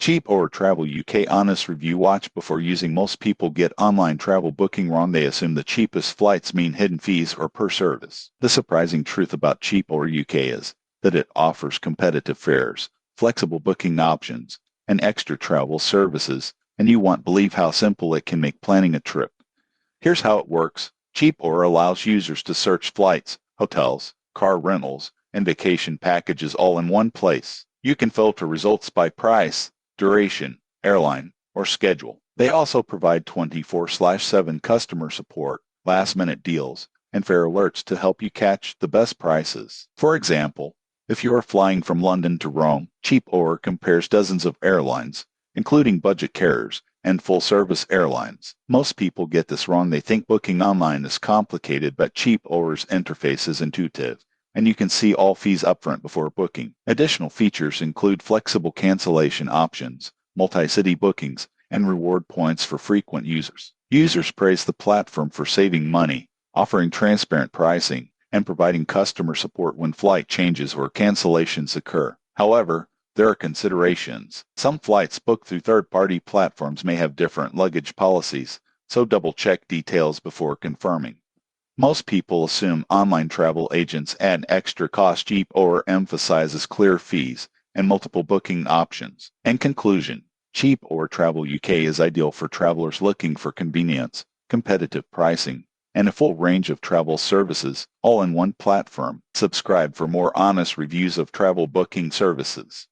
Cheap or Travel UK honest review. Watch before using. Most people get online travel booking wrong. They assume the cheapest flights mean hidden fees or per service. The surprising truth about Cheap or UK is that it offers competitive fares, flexible booking options, and extra travel services, and you won't believe how simple it can make planning a trip. Here's how it works. Cheap or allows users to search flights, hotels, car rentals, and vacation packages all in one place. You can filter results by price, duration, airline, or schedule. They also provide 24/7 customer support, last-minute deals, and fare alerts to help you catch the best prices. For example, if you are flying from London to Rome, Cheap or compares dozens of airlines, including budget carriers and full-service airlines. Most people get this wrong. They think booking online is complicated, but Cheap or's interface is intuitive, and you can see all fees upfront before booking. Additional features include flexible cancellation options, multi-city bookings, and reward points for frequent users. Users praise the platform for saving money, offering transparent pricing, and providing customer support when flight changes or cancellations occur. However, there are considerations. Some flights booked through third-party platforms may have different luggage policies, so double-check details before confirming. Most people assume online travel agents add extra cost. Cheap or emphasizes clear fees and multiple booking options. In conclusion, Cheap or Travel UK is ideal for travelers looking for convenience, competitive pricing, and a full range of travel services, all in one platform. Subscribe for more honest reviews of travel booking services.